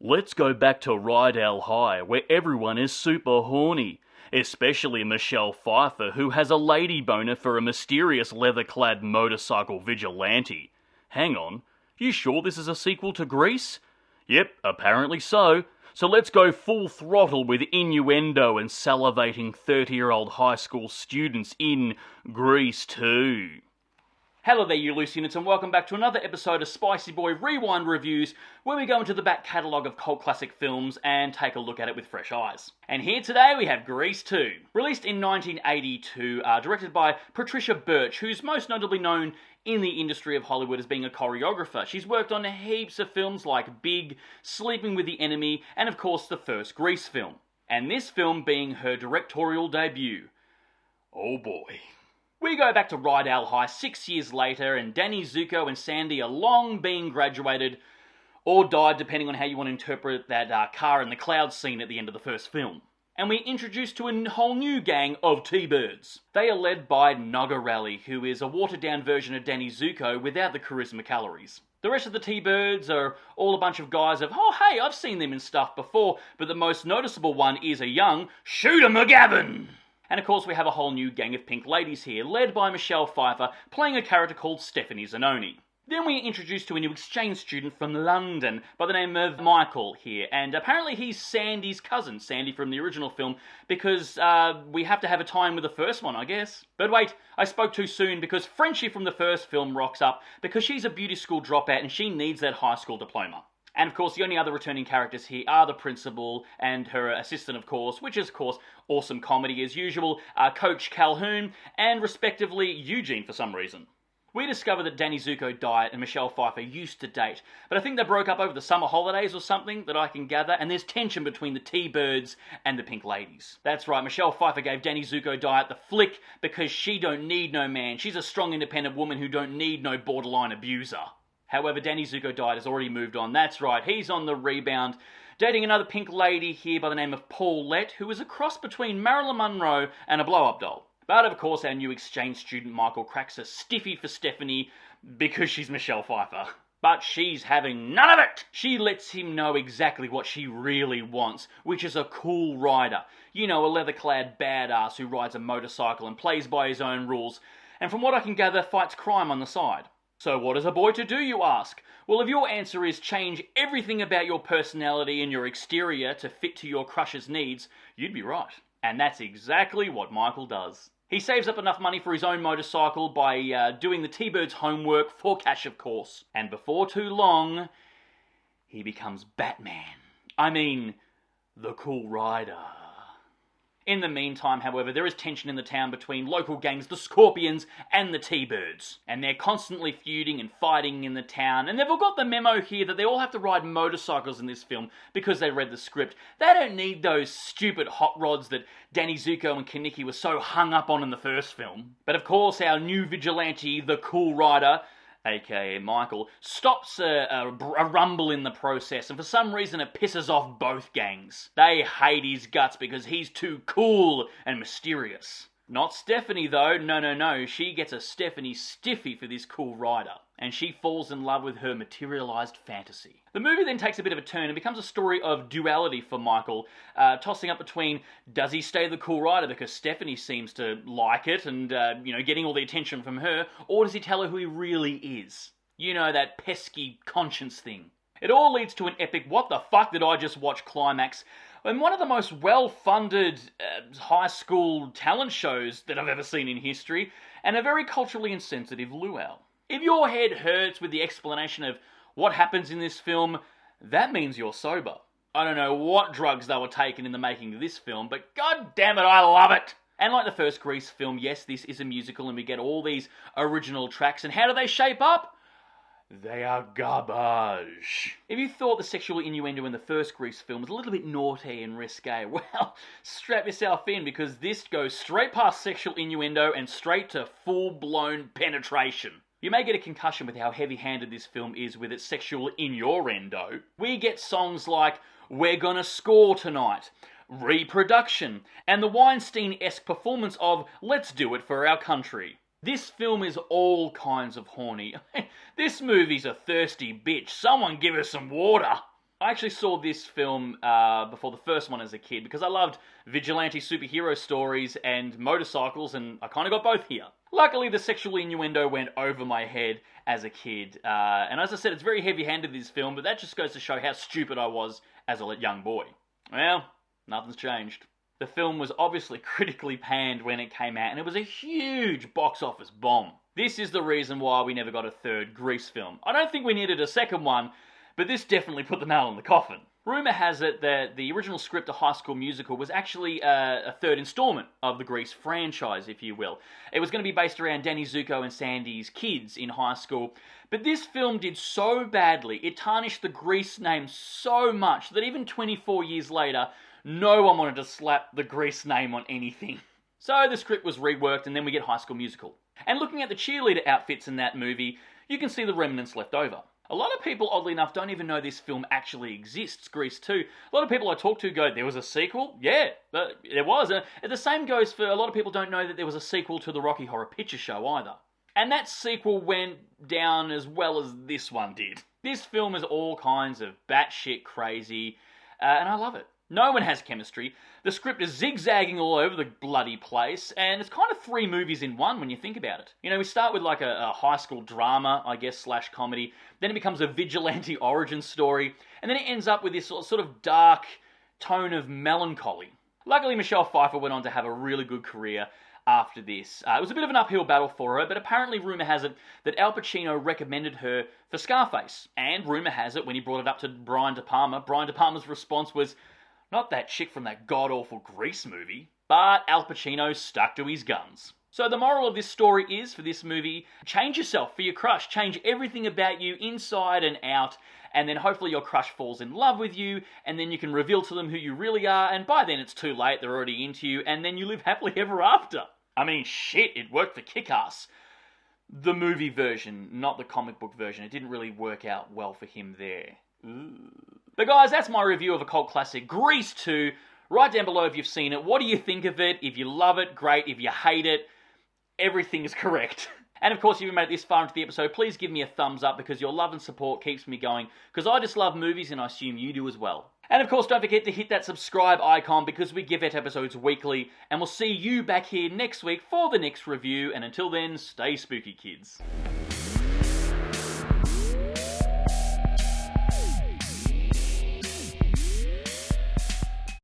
Let's go back to Rydell High, where everyone is super horny. Especially Michelle Pfeiffer, who has a lady boner for a mysterious leather-clad motorcycle vigilante. Hang on, you sure this is a sequel to Grease? Yep, apparently so. So let's go full throttle with innuendo and salivating 30-year-old high school students in Grease 2. Hello there, you loose units, and welcome back to another episode of Spicy Boy Rewind Reviews, where we go into the back catalogue of cult classic films and take a look at it with fresh eyes. And here today we have Grease 2, released in 1982, directed by Patricia Birch, who's most notably known in the industry of Hollywood as being a choreographer. She's worked on heaps of films like Big, Sleeping with the Enemy, and of course the first Grease film. And this film being her directorial debut. Oh boy. We go back to Rydell High 6 years later, and Danny Zuko and Sandy are long being graduated, or died depending on how you want to interpret that car in the cloud scene at the end of the first film. And we're introduced to a whole new gang of T-Birds. They are led by Nogarelli, who is a watered-down version of Danny Zuko without the charisma calories. The rest of the T-Birds are all a bunch of guys of, oh hey, I've seen them in stuff before, but the most noticeable one is a young Shooter McGavin! And of course we have a whole new gang of pink ladies here, led by Michelle Pfeiffer, playing a character called Stephanie Zanoni. Then we are introduced to a new exchange student from London by the name of Michael here, and apparently he's Sandy's cousin, Sandy from the original film, because we have to have a tie-in with the first one, I guess. But wait, I spoke too soon, because Frenchie from the first film rocks up, because she's a beauty school dropout and she needs that high school diploma. And of course, the only other returning characters here are the principal and her assistant, of course, which is, of course, awesome comedy as usual, Coach Calhoun, and respectively, Eugene for some reason. We discover that Danny Zuko died and Michelle Pfeiffer used to date, but I think they broke up over the summer holidays or something that I can gather, and there's tension between the T-Birds and the Pink Ladies. That's right, Michelle Pfeiffer gave Danny Zuko diet the flick because she don't need no man. She's a strong, independent woman who don't need no borderline abuser. However, Danny Zuko died has already moved on. That's right, he's on the rebound, dating another pink lady here by the name of Paulette, who is a cross between Marilyn Monroe and a blow-up doll. But of course, our new exchange student Michael cracks a stiffy for Stephanie because she's Michelle Pfeiffer. But she's having none of it! She lets him know exactly what she really wants, which is a cool rider. You know, a leather-clad badass who rides a motorcycle and plays by his own rules, and from what I can gather, fights crime on the side. So what is a boy to do, you ask? Well, if your answer is change everything about your personality and your exterior to fit to your crush's needs, you'd be right. And that's exactly what Michael does. He saves up enough money for his own motorcycle by doing the T-Birds' homework for cash, of course. And before too long, he becomes Batman. I mean, the Cool Rider. In the meantime, however, there is tension in the town between local gangs, the Scorpions and the T-Birds. And they're constantly feuding and fighting in the town. And they've all got the memo here that they all have to ride motorcycles in this film because they read the script. They don't need those stupid hot rods that Danny Zuko and Kaneki were so hung up on in the first film. But of course, our new vigilante, the Cool Rider, aka Michael, stops a rumble in the process, and for some reason it pisses off both gangs. They hate his guts because he's too cool and mysterious. Not Stephanie though, no, she gets a Stephanie stiffy for this Cool Rider, and she falls in love with her materialized fantasy. The movie then takes a bit of a turn and becomes a story of duality for Michael, tossing up between does he stay the Cool Rider because Stephanie seems to like it and, getting all the attention from her, or does he tell her who he really is? You know, that pesky conscience thing. It all leads to an epic what the fuck did I just watch climax, and one of the most well-funded high school talent shows that I've ever seen in history, and a very culturally insensitive luau. If your head hurts with the explanation of what happens in this film, that means you're sober. I don't know what drugs they were taking in the making of this film, but god damn it, I love it! And like the first Grease film, yes, this is a musical and we get all these original tracks, and how do they shape up? They are garbage. If you thought the sexual innuendo in the first Grease film was a little bit naughty and risque, well, strap yourself in because this goes straight past sexual innuendo and straight to full-blown penetration. You may get a concussion with how heavy-handed this film is with its sexual innuendo. We get songs like We're Gonna Score Tonight, Reproduction, and the Weinstein-esque performance of Let's Do It for Our Country. This film is all kinds of horny. This movie's a thirsty bitch. Someone give her some water. I actually saw this film before the first one as a kid because I loved vigilante superhero stories and motorcycles, and I kind of got both here. Luckily, the sexual innuendo went over my head as a kid, and as I said, it's very heavy-handed, this film, but that just goes to show how stupid I was as a young boy. Well, nothing's changed. The film was obviously critically panned when it came out, and it was a huge box office bomb. This is the reason why we never got a third Grease film. I don't think we needed a second one, but this definitely put the nail in the coffin. Rumour has it that the original script of High School Musical was actually a third installment of the Grease franchise, if you will. It was going to be based around Danny Zuko and Sandy's kids in high school, but this film did so badly, it tarnished the Grease name so much that even 24 years later, no one wanted to slap the Grease name on anything. So the script was reworked, and then we get High School Musical. And looking at the cheerleader outfits in that movie, you can see the remnants left over. A lot of people, oddly enough, don't even know this film actually exists, Grease 2. A lot of people I talk to go, there was a sequel? Yeah, there was. And the same goes for a lot of people don't know that there was a sequel to the Rocky Horror Picture Show either. And that sequel went down as well as this one did. This film is all kinds of batshit crazy, and I love it. No one has chemistry. The script is zigzagging all over the bloody place, and it's kind of 3 movies in one when you think about it. You know, we start with like a high school drama, I guess, / comedy. Then it becomes a vigilante origin story, and then it ends up with this sort of dark tone of melancholy. Luckily, Michelle Pfeiffer went on to have a really good career after this. It was a bit of an uphill battle for her, but apparently rumour has it that Al Pacino recommended her for Scarface. And rumour has it, when he brought it up to Brian De Palma's response was, "Not that chick from that god-awful Grease movie." But Al Pacino stuck to his guns. So the moral of this story is, for this movie, change yourself for your crush. Change everything about you, inside and out, and then hopefully your crush falls in love with you, and then you can reveal to them who you really are, and by then it's too late, they're already into you, and then you live happily ever after. I mean, shit, it worked for Kick-Ass. The movie version, not the comic book version. It didn't really work out well for him there. Ooh. But guys, that's my review of a cult classic, Grease 2. Write down below if you've seen it. What do you think of it? If you love it, great. If you hate it, everything is correct. And of course, if you made it this far into the episode, please give me a thumbs up, because your love and support keeps me going, because I just love movies, and I assume you do as well. And of course, don't forget to hit that subscribe icon, because we give out episodes weekly, and we'll see you back here next week for the next review, and until then, stay spooky, kids.